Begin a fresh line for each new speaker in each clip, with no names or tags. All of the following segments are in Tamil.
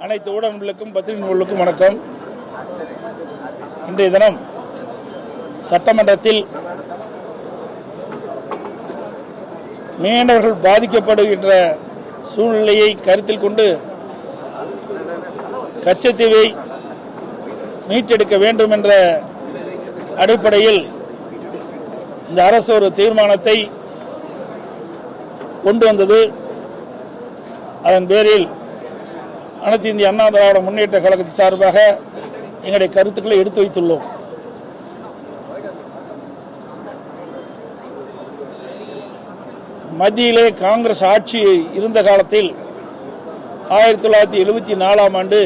அனைத்து ஊடகங்களுக்கும் பத்திரிகை நூல்களுக்கும் வணக்கம். இன்றைய தினம் சட்டமன்றத்தில் மீனவர்கள் பாதிக்கப்படுகின்ற சூழ்நிலையை கருத்தில் கொண்டு கச்சத்தீவை மீட்டெடுக்க வேண்டும் என்ற அடிப்படையில் இந்த அரசு ஒரு தீர்மானத்தை கொண்டு வந்தது. அதன் பேரில் அனைத்து இந்திய அண்ணா திராவிட முன்னேற்ற கழகத்தின் சார்பாக எங்களுடைய கருத்துக்களை எடுத்து வைத்துள்ளோம். மத்தியிலே காங்கிரஸ் ஆட்சி இருந்த காலத்தில் 1974ஆம் ஆண்டு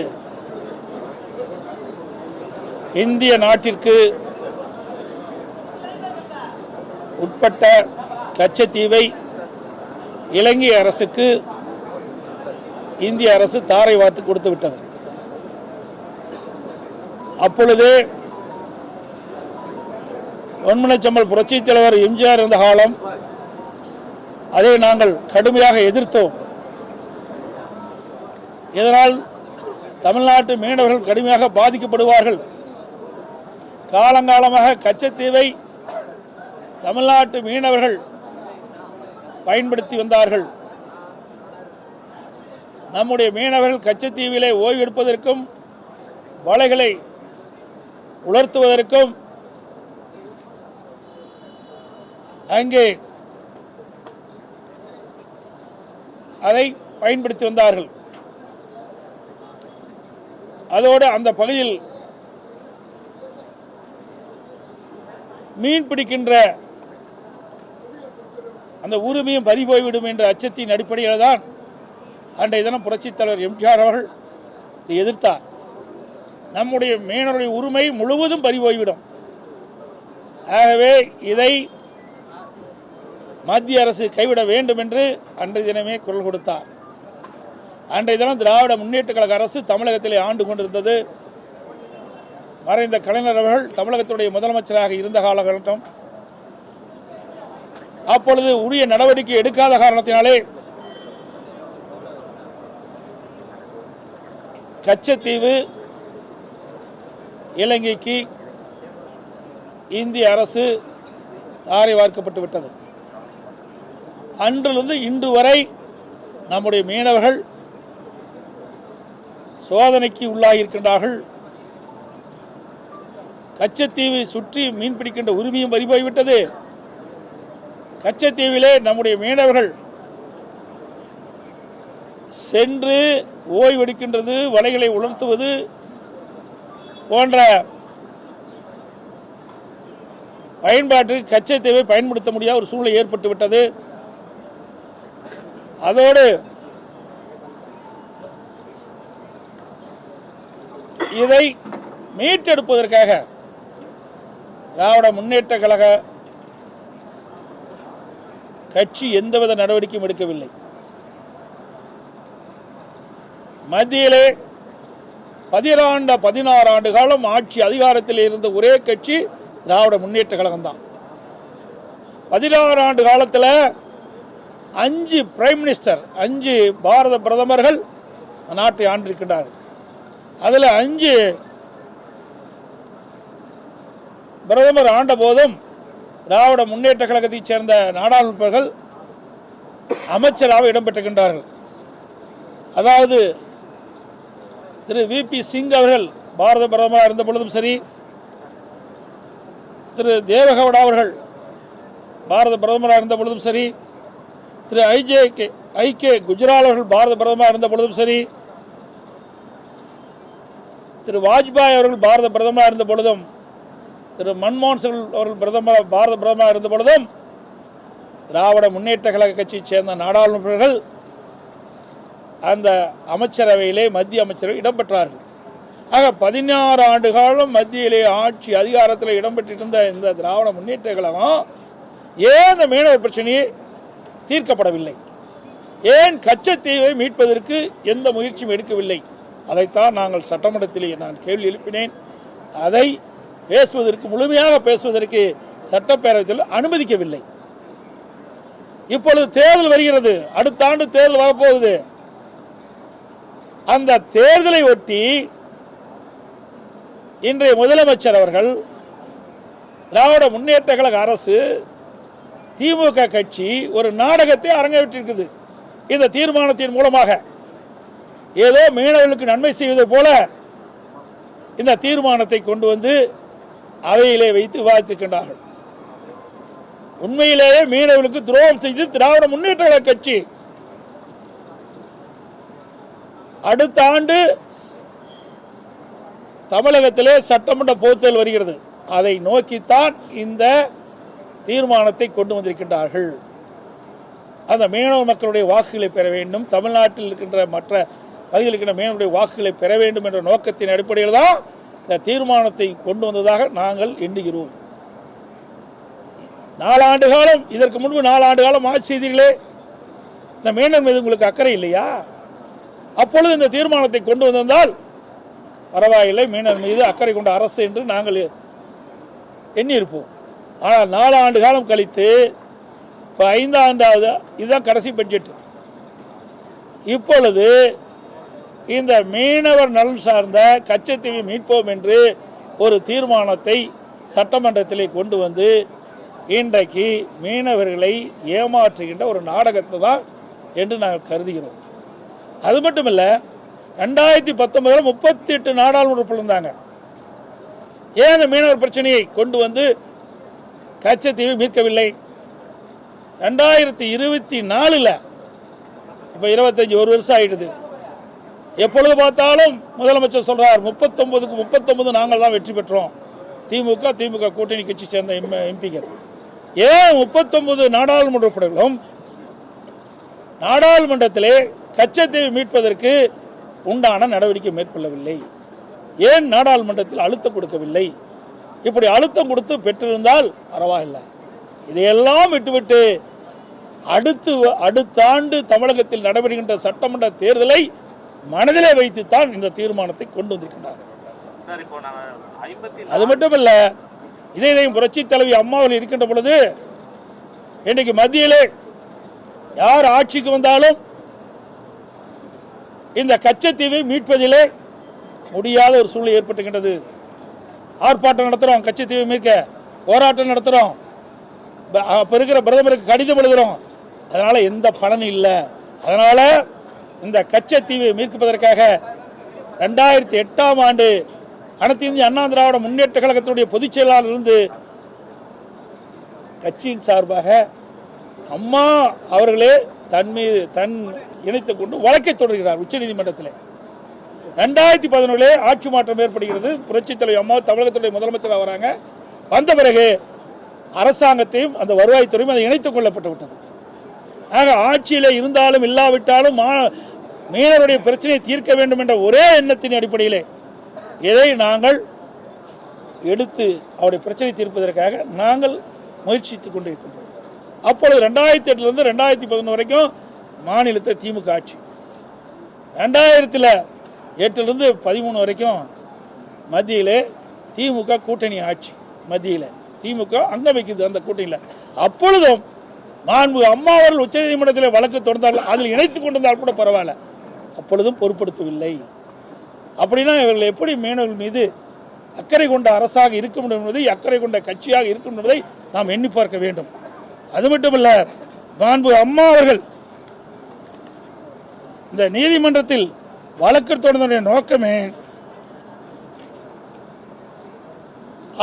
இந்திய நாட்டிற்கு உட்பட்ட கச்சத்தீவை இலங்கை அரசுக்கு இந்திய அரசு தாரை வார்த்து கொடுத்து விட்டது. அப்பொழுதே பொன்மனச்செம்மல் புரட்சித் தலைவர் எம்ஜிஆர் இருந்த காலம் அதை நாங்கள் கடுமையாக எதிர்த்தோம். இதனால் தமிழ்நாட்டு மீனவர்கள் கடுமையாக பாதிக்கப்படுவார்கள். காலங்காலமாக கச்சத்தீவை தமிழ்நாட்டு மீனவர்கள் பயன்படுத்தி வந்தார்கள். நம்முடைய மீனவர்கள் கச்சத்தீவிலே ஓய்வு எடுப்பதற்கும் வலைகளை உலர்த்துவதற்கும் அங்கே அதை பயன்படுத்தி வந்தார்கள். அதோடு அந்த பகுதியில் மீன் பிடிக்கின்ற அந்த உரிமையும் பறி போய்விடும் என்ற அச்சத்தின் அடிப்படையில் தான் அன்றைய தினம் புரட்சித் தலைவர் எம்ஜிஆர் அவர்கள் எதிர்த்தார். நம்முடைய மீனவருடைய உரிமை முழுவதும் பறி போய்விடும். ஆகவே இதை மத்திய அரசு கைவிட வேண்டும் என்று அன்றைய தினமே குரல் கொடுத்தார். அன்றைய தினம் திராவிட முன்னேற்ற கழக அரசு தமிழகத்திலே ஆண்டு கொண்டிருந்தது. மறைந்த கலைஞர் அவர்கள் தமிழகத்துடைய முதலமைச்சராக இருந்த காலகட்டம். அப்பொழுது உரிய நடவடிக்கை எடுக்காத காரணத்தினாலே கச்சத்தீவு இலங்கைக்கு இந்திய அரசு தாரை வார்க்கப்பட்டு விட்டது. அன்றிலிருந்து இன்று வரை நம்முடைய மீனவர்கள் சோதனைக்கு உள்ளாகியிருக்கின்றார்கள். கச்சத்தீவை சுற்றி மீன் பிடிக்கின்ற உரிமையும் பறி போய்விட்டது. கச்சத்தீவிலே நம்முடைய மீனவர்கள் சென்று ஓய்வெடுக்கின்றது, வலைகளை உலர்த்துவது போன்ற பயன்பாட்டிற்கு கச்சத்தீவை பயன்படுத்த முடியாத ஒரு சூழ்நிலை ஏற்பட்டுவிட்டது. அதோடு இதை மீட்டெடுப்பதற்காக திராவிட முன்னேற்ற கழக கட்சி எந்தவித நடவடிக்கையும் எடுக்கவில்லை. மத்தியிலே 16 ஆண்டு காலம் ஆட்சி அதிகாரத்தில் இருந்த ஒரே கட்சி திராவிட முன்னேற்ற கழகம் தான். 16 ஆண்டு காலத்தில் 5 பிரைம் மினிஸ்டர், 5 பாரத பிரதமர்கள் நாட்டை ஆண்டிருக்கின்றார்கள். அதில் 5 பிரதமர் ஆண்ட போதும் திராவிட முன்னேற்ற கழகத்தைச் சேர்ந்த நாடாளுமன்றர்கள் அமைச்சராக இடம்பெற்றிருக்கின்றார்கள். அதாவது திரு VP சிங் அவர்கள் பாரத பிரதமராக இருந்த பொழுதும் சரி, திரு தேவகவுடா அவர்கள் பாரத பிரதமராக இருந்த பொழுதும் சரி, திரு IK குஜரால் அவர்கள் பாரத பிரதமராக இருந்த பொழுதும் சரி, திரு வாஜ்பாய் அவர்கள் பாரத பிரதமராக இருந்த பொழுதும், திரு மன்மோகன் சிங் அவர்கள் பாரத பிரதமராக இருந்த பொழுதும் திராவிட முன்னேற்ற கழக கட்சியைச் சேர்ந்த நாடாளுமன்றர்கள் அந்த அமைச்சரவையிலே மத்திய அமைச்சரவை இடம்பெற்றார்கள். ஆக 16 ஆண்டு காலம் மத்தியிலே ஆட்சி அதிகாரத்தில் இடம்பெற்றிருந்த இந்த திராவிட முன்னேற்ற கழகம் ஏன் இந்த மீனவர் பிரச்சனையை தீர்க்கப்படவில்லை? ஏன் கச்சத்தீவை மீட்பதற்கு எந்த முயற்சியும் எடுக்கவில்லை? அதைத்தான் நாங்கள் சட்டமன்றத்திலே நான் கேள்வி எழுப்பினேன். அதை பேசுவதற்கு, முழுமையாக பேசுவதற்கு சட்டப்பேரவையில் அனுமதிக்கவில்லை. இப்பொழுது தேர்தல் வருகிறது, அடுத்த ஆண்டு தேர்தல் வரப்போகுது. அந்த தேர்தலை ஒட்டி இன்றைய முதலமைச்சர் அவர்கள், திராவிட முன்னேற்ற கழக அரசு, திமுக கட்சி ஒரு நாடகத்தை அரங்கேற்றிருக்குது. இந்த தீர்மானத்தின் மூலமாக ஏதோ மீனவர்களுக்கு நன்மை செய்வது போல இந்த தீர்மானத்தை கொண்டு வந்து அவையிலே வைத்து விவாதித்திருக்கின்றார்கள். உண்மையிலேயே மீனவர்களுக்கு துரோகம் செய்து திராவிட முன்னேற்ற கழக கட்சி. அடுத்த ஆண்டு தமிழகத்திலே சட்டமன்ற பொதுத்தேர்தல் வருகிறது. அதை நோக்கித்தான் இந்த தீர்மானத்தை கொண்டு வந்திருக்கின்றார்கள். அந்த மீனவ மக்களுடைய வாக்குகளை பெற வேண்டும், தமிழ்நாட்டில் இருக்கின்ற மற்ற பகுதியில் இருக்கின்ற மீனவருடைய வாக்குகளை பெற வேண்டும் என்ற நோக்கத்தின் அடிப்படையில் தான் இந்த தீர்மானத்தை கொண்டு வந்ததாக நாங்கள் எண்ணுகிறோம். 4 ஆண்டு காலம், இதற்கு முன்பு 4 ஆண்டு காலம் ஆட்சி செய்தீர்களே, இந்த மீனவர் மீது உங்களுக்கு அக்கறை இல்லையா? அப்பொழுது இந்த தீர்மானத்தை கொண்டு வந்திருந்தால் பரவாயில்லை, மீனவர் மீது அக்கறை கொண்ட அரசு என்று நாங்கள் எண்ணியிருப்போம். ஆனால் 4 ஆண்டு காலம் கழித்து இப்போ 5ஆண்டாவது, இதுதான் கடைசி பட்ஜெட். இப்பொழுது இந்த மீனவர் நலன் சார்ந்த கச்சத்தீவை மீட்போம் என்று ஒரு தீர்மானத்தை சட்டமன்றத்திலே கொண்டு வந்து இன்றைக்கு மீனவர்களை ஏமாற்றுகின்ற ஒரு நாடகத்தை தான் என்று நாங்கள் கருதுகிறோம். அது மட்டுமல்ல, 2019 38 நாடாளுமன்ற உறுப்பினர்கள் இருந்தாங்க. ஏன் அந்த மீனவர் பிரச்சனையை கொண்டு வந்து கச்சத்தீவை மீட்கவில்லை? 2024 இப்போ 25 ஒரு வருஷம் ஆயிடுது. எப்பொழுது பார்த்தாலும் முதலமைச்சர் சொல்றார் 39க்கு 39 நாங்கள் தான் வெற்றி பெற்றோம், திமுக கூட்டணி கட்சி சேர்ந்த எம்பிக்கள். ஏன் 39 நாடாளுமன்ற உறுப்பினர்களும் நாடாளுமன்றத்திலே கச்சத்தீவை மீட்பதற்கு உண்டான நடவடிக்கை மேற்கொள்ளவில்லை? ஏன் நாடாளுமன்றத்தில் அழுத்தம் கொடுக்கவில்லை? இப்படி அழுத்தம் கொடுத்து பெற்றிருந்தால் பரவாயில்லை. இதையெல்லாம் விட்டுவிட்டு அடுத்த ஆண்டு தமிழகத்தில் நடைபெறுகின்ற சட்டமன்ற தேர்தலை மனதிலே வைத்துத்தான் இந்த தீர்மானத்தை கொண்டு வந்திருக்கின்றார். அது மட்டுமல்ல, இதையும் புரட்சி தலைவி அம்மாவில் இருக்கின்ற பொழுது இன்னைக்கு மத்தியிலே யார் ஆட்சிக்கு வந்தாலும் இந்த கச்சத்தீவை மீட்பதிலே முடியாத ஒரு சூழ்நிலை ஏற்பட்டுகின்றது. ஆர்ப்பாட்டம் நடத்துறோம், கச்சத்தீவை மீட்க போராட்டம் நடத்துறோம், அப்ப இருக்கிற பிரதமருக்கு கடிதம் எழுதுறோம், அதனால எந்த பலனும் இல்லை. அதனால இந்த கச்சத்தீவை மீட்பதற்காக 2008ஆம் ஆண்டு அனைத்து இந்திய அண்ணா திராவிட முன்னேற்ற கழகத்தினுடைய பொதுச் செயலாளர் இருந்து கட்சியின் சார்பாக அம்மா அவர்களே தன் இணைத்துக் கொண்டு வழக்கை தொடர்கிறார் உச்சநீதிமன்றத்தில். 2011 ஆட்சி மாற்றம் ஏற்படுகிறது. புரட்சி தலைவர் அம்மா தமிழகத்துடைய முதலமைச்சராக வராங்க. வந்த பிறகு அரசாங்கத்தையும் அந்த வருவாய்த்துறையும் அதை இணைத்துக் கொள்ளப்பட்டு விட்டது. ஆக ஆட்சியில் இருந்தாலும் இல்லாவிட்டாலும் மீனவருடைய பிரச்சனையை தீர்க்க வேண்டும் என்ற ஒரே எண்ணத்தின் அடிப்படையிலே இதை நாங்கள் எடுத்து அவருடைய பிரச்சனை தீர்ப்பதற்காக நாங்கள் முயற்சித்துக் கொண்டிருக்கின்றோம். அப்பொழுது 2008 2011 வரைக்கும் மாநிலத்தை திமுக ஆட்சி, 2008 13 வரைக்கும் மத்தியிலே திமுக கூட்டணி ஆட்சி. மத்தியில் திமுக அங்க வைக்குது அந்த கூட்டணியில். அப்பொழுதும் மாண்பு அம்மா அவர்கள் உச்சநீதிமன்றத்தில் வழக்கு தொடர்ந்தார்கள், அதில் இணைத்துக் கொண்டிருந்தால் கூட பரவாயில்ல, அப்பொழுதும் பொருட்படுத்தவில்லை. அப்படின்னா இவர்கள் எப்படி மீனவர்கள் மீது அக்கறை கொண்ட அரசாக இருக்கும் என்பதை, அக்கறை கொண்ட கட்சியாக இருக்கும் என்பதை நாம் எண்ணி பார்க்க வேண்டும். அது மட்டுமல்ல, மாண்பு அம்மா அவர்கள் இந்த நீதிமன்றத்தில் வழக்கு தொடர்ந்த நோக்கமே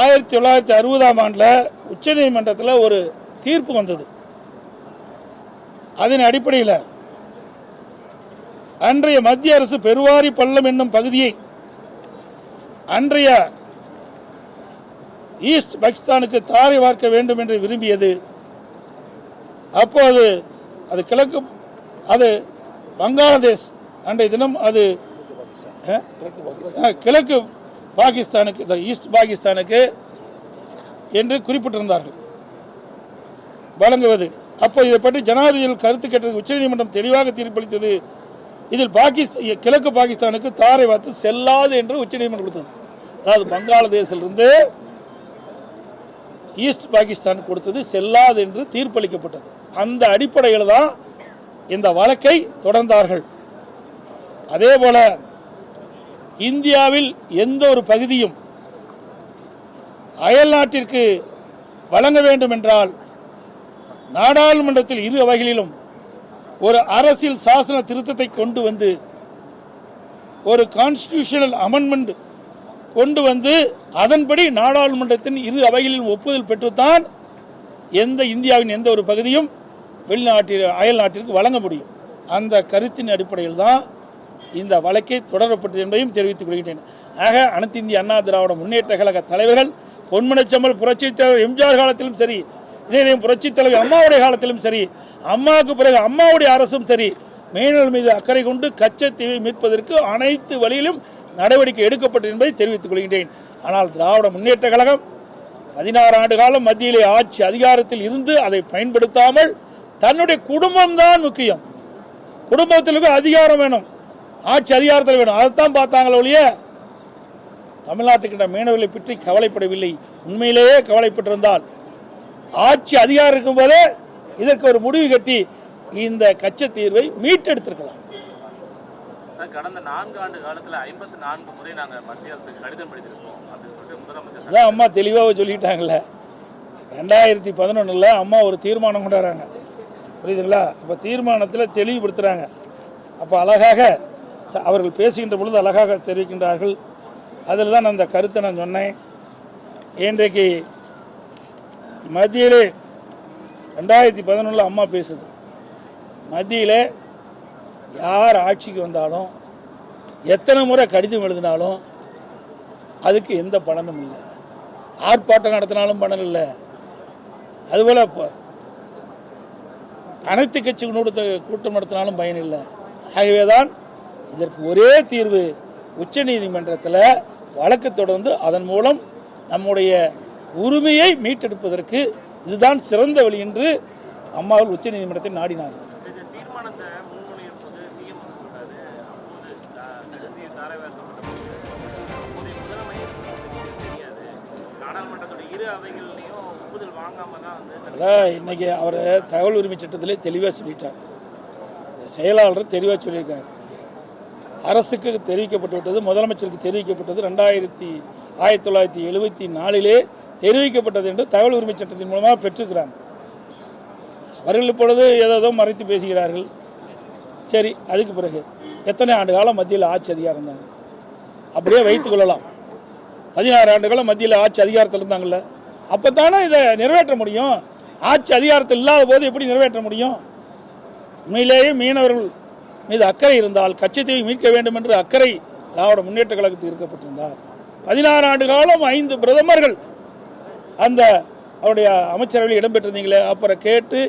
1960ஆம் ஆண்டில் உச்சநீதிமன்றத்தில் ஒரு தீர்ப்பு வந்தது. அதன் அடிப்படையில் அன்றைய மத்திய அரசு பெருவாரி பள்ளம் என்னும் பகுதியை அன்றைய ஈஸ்ட் பாகிஸ்தானுக்கு தாரை வார்க்க வேண்டும் என்று விரும்பியது. அப்போது அது கிழக்கு, அது பங்களாதேஷ், அன்றைய தினம் அது கிழக்கு பாகிஸ்தானுக்கு, ஈஸ்ட் பாகிஸ்தானுக்கு என்று குறிப்பிட்டிருந்தார்கள் வழங்குவது. அப்போ இதை பற்றி ஜனாதிபதியில் கருத்து கேட்டது. உச்சநீதிமன்றம் தெளிவாக தீர்ப்பளித்தது. இதில் கிழக்கு பாகிஸ்தானுக்கு தாரை வார்த்து செல்லாது என்று உச்சநீதிமன்றம் கொடுத்தது. அதாவது பங்களாதேஷிலிருந்து ஈஸ்ட் பாகிஸ்தான் கொடுத்தது செல்லாது என்று தீர்ப்பளிக்கப்பட்டது. அந்த அடிப்படையில் தான் இந்த வழக்கை தொடர்ந்தார்கள். அதேபோல இந்தியாவில் எந்த ஒரு பகுதியும் அயல் நாட்டிற்கு வழங்க வேண்டும் என்றால் நாடாளுமன்றத்தில் இரு அவைகளிலும் ஒரு அரசியல் சாசன திருத்தத்தை கொண்டு வந்து ஒரு கான்ஸ்டிடியூஷனல் அமெண்ட்மெண்ட் கொண்டு வந்து அதன்படி நாடாளுமன்றத்தின் இரு அவைகளிலும் ஒப்புதல் பெற்றுத்தான் இந்தியாவின் எந்த ஒரு பகுதியும் அயல் நாட்டிற்கு வழங்க முடியும். அந்த கருத்தின் அடிப்படையில் தான் இந்த வழக்கை தொடரப்பட்டது என்பதையும் தெரிவித்துக் கொள்கிறேன். ஆக அனைத்து இந்திய அண்ணா திராவிட முன்னேற்ற கழக தலைவர்கள் பொன்மனச்செம்மல் புரட்சித் தலைவர் எம்ஜிஆர் காலத்திலும் சரி, இதே புரட்சித் தலைவர் அம்மாவுடைய காலத்திலும் சரி, அம்மாவுக்கு பிறகு அம்மாவுடைய அரசும் சரி, மீனவர்கள் மீது அக்கறை கொண்டு கச்சத்தீவை மீட்பதற்கு அனைத்து வழியிலும் நடவடிக்கை எடுக்கப்பட்டது என்பதை தெரிவித்துக் கொள்கின்றேன். ஆனால் திராவிட முன்னேற்ற கழகம் 16 ஆண்டு காலம் மத்தியிலே ஆட்சி அதிகாரத்தில் இருந்து அதை பயன்படுத்தாமல் தன்னுடைய குடும்பம்தான் முக்கியம், குடும்பத்திற்கு அதிகாரம் வேணும், ஆட்சி அதிகாரத்தில் வேணும், அதைத்தான் பார்த்தாங்களே ஒழிய தமிழ்நாட்டுக்கிட்ட மீனவர்களை பற்றி கவலைப்படவில்லை. உண்மையிலேயே கவலைப்பட்டிருந்தால் ஆட்சி அதிகாரம் இருக்கும் போதே இதற்கு ஒரு முடிவு கட்டி இந்த கச்சத்தீர்வை மீட்டெடுத்திருக்கலாம்.
கடந்த 4 ஆண்டு காலத்தில் 54 முறை நாங்கள் மத்திய அரசுக்கு கடிதம் எழுதியிருக்கோம் அப்படின்னு சொல்லிட்டு முதலமைச்சர்
அதான் அம்மா தெளிவாக சொல்லிட்டாங்கல்ல. 2011 அம்மா ஒரு தீர்மானம் கொண்டாடுறாங்க, புரியுதுங்களா? அப்போ தீர்மானத்தில் தெளிவுபடுத்துகிறாங்க. அப்போ அழகாக அவர்கள் பேசுகின்ற பொழுது அழகாக தெரிவிக்கின்றார்கள். அதில் தான் அந்த கருத்தை நான் சொன்னேன். இன்றைக்கு மத்தியிலே 2011 அம்மா பேசுது, மத்தியில் யார் ஆட்சிக்கு வந்தாலும் எத்தனை முறை கடிதம் எழுதினாலும் அதுக்கு எந்த பலனும் இல்லை, ஆர்ப்பாட்டம் நடத்தினாலும் பலன் இல்லை, அதுபோல் அனைத்து கட்சி கூட்டம் நடத்தினாலும் பயன் இல்லை. ஆகவேதான் இதற்கு ஒரே தீர்வு, உச்ச நீதிமன்றத்தில் வழக்கு தொடர்ந்து அதன் மூலம் நம்முடைய உரிமையை மீட்டெடுப்பதற்கு இதுதான் சிறந்த வழி என்று அம்மாவில் உச்ச நீதிமன்றத்தை நாடினார்கள். இன்னைக்கு அவர் தகவல் உரிமை சட்டத்திலே தெளிவாக சொல்லிட்டார், செயலாளர் தெளிவாக சொல்லியிருக்கார். அரசுக்கு தெரிவிக்கப்பட்டு விட்டது, முதலமைச்சருக்கு தெரிவிக்கப்பட்டது 1974 தெரிவிக்கப்பட்டது என்று தகவல் உரிமை சட்டத்தின் மூலமாக பெற்றிருக்கிறாங்க. அவர்கள் இப்பொழுது ஏதோ மறைத்து பேசுகிறார்கள். சரி, அதுக்கு பிறகு எத்தனை ஆண்டு காலம் மத்தியில் ஆட்சி அதிகாரம் இருந்தாங்க, அப்படியே வைத்துக் கொள்ளலாம். 16 ஆண்டு காலம் மத்தியில் ஆட்சி அதிகாரத்தில் இருந்தாங்கல்ல, அப்போ தானே இதை நிறைவேற்ற முடியும். ஆட்சி அதிகாரத்தில் இல்லாத போது எப்படி நிறைவேற்ற முடியும்? உண்மையிலேயே மீனவர்கள் மீது அக்கறை இருந்தால் கச்சத்தீவை மீட்க வேண்டும் என்று அக்கறை திராவிட முன்னேற்ற கழகத்தில் இருக்கப்பட்டிருந்தார். 16 ஆண்டு காலம் 5 பிரதமர்கள் அந்த அவருடைய அமைச்சரவையில் இடம்பெற்றிருந்தீங்களே, அப்புறம் கேட்டு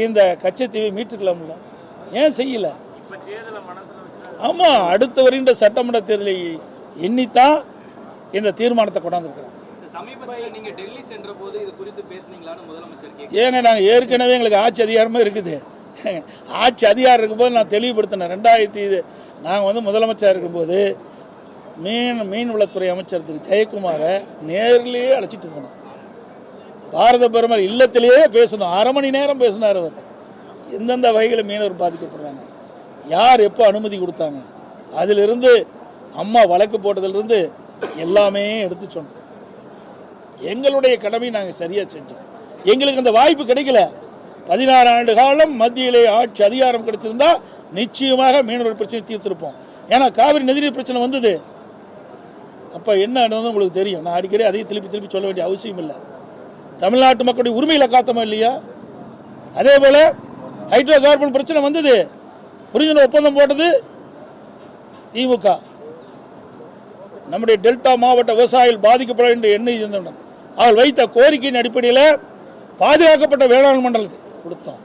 இந்த கச்சத்தீவை மீட்டுக்கலாம்ல, ஏன் செய்யல? ஆமாம், அடுத்து வருகின்ற சட்டமன்ற தேர்தலை எண்ணித்தான் இந்த தீர்மானத்தை கொண்டாந்துருக்கிறாங்க. ஏங்க நாங்கள் ஏற்கனவே எங்களுக்கு ஆட்சி அதிகாரமே இருக்குது. ஆட்சி அதிகாரம் இருக்கும்போது நான் தெளிவுபடுத்தினேன். 2000 நாங்கள் முதலமைச்சர் இருக்கும்போது மீன்வளத்துறை அமைச்சர் திரு ஜெயக்குமாரை நேரிலேயே அழைச்சிட்டு போனோம். பாரத பிரதமர் இல்லத்திலேயே பேசணும், 1/2 மணி நேரம் பேசினார். அவர் எந்தெந்த வகையில் மீனவர் பாதிக்கப்படுறாங்க, யார் எப்போ அனுமதி கொடுத்தாங்க, அதிலிருந்து அம்மா வழக்கு போட்டதிலிருந்து எல்லாமே எடுத்து சொன்னோம். எங்களுடைய கடமை நாங்கள் சரியாக செஞ்சோம். எங்களுக்கு அந்த வாய்ப்பு கிடைக்கல. 16 ஆண்டு காலம் மத்தியிலே ஆட்சி அதிகாரம் கிடைச்சிருந்தா நிச்சயமாக மீனவர் பிரச்சனை தீர்த்திருப்போம். ஏன்னா காவிரி நதிநீர் பிரச்சனை வந்தது, அப்போ என்ன நடந்தது உங்களுக்கு தெரியும். நான் அடிக்கடி அதையும் திருப்பி சொல்ல வேண்டிய அவசியம் இல்லை. தமிழ்நாட்டு மக்களுடைய உரிமையில காத்தமா இல்லையா? அதே போல ஹைட்ரோ கார்பன் பிரச்சனை வந்தது, புரிந்துணர்வு ஒப்பந்தம் போட்டது திமுக. நம்முடைய டெல்டா மாவட்ட விவசாயிகள் பாதிக்கப்பட என்று எண்ணெய் இருந்தோம். அவள் வைத்த கோரிக்கையின் அடிப்படையில் பாதுகாக்கப்பட்ட வேளாண் மண்டலத்தை கொடுத்தோம்.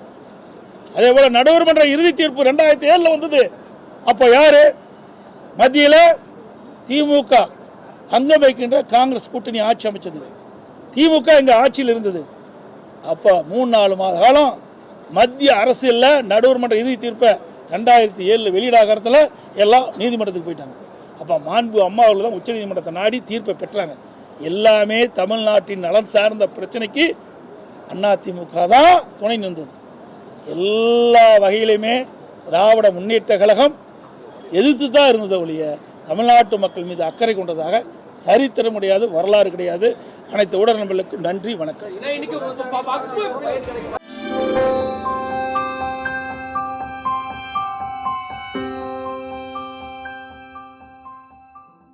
அதே போல நடுவர் மன்ற இறுதி தீர்ப்பு 2007 வந்தது. அப்போ யாரு மத்தியில் திமுக அங்கம் வைக்கின்ற காங்கிரஸ் கூட்டணி ஆட்சி அமைச்சது. திமுக இங்க ஆட்சியில் இருந்தது. அப்போ 3-4 மாத காலம் மத்திய அரசு இல்லை, நடுவர் மன்ற இறுதி தீர்ப்பை 2007 வெளியிடாகிறதுல எல்லாம் நீதிமன்றத்துக்கு போயிட்டாங்க. அப்போ மாண்பு அம்மா அவர்கள் தான் உச்ச நீதிமன்றத்தை நாடி தீர்ப்பை பெற்றாங்க. எல்லாமே தமிழ்நாட்டின் நலன் சார்ந்த பிரச்சனைக்கு அதிமுக தான் துணை நின்றது. எல்லா வகையிலுமே திராவிட முன்னேற்ற கழகம் எதிர்த்து தான் இருந்ததை ஒழிய தமிழ்நாட்டு மக்கள் மீது அக்கறை கொண்டதாக சரித்திரம் கிடையாது, வரலாறு கிடையாது. அனைத்து ஊடக நண்பர்களுக்கும் நன்றி, வணக்கம்.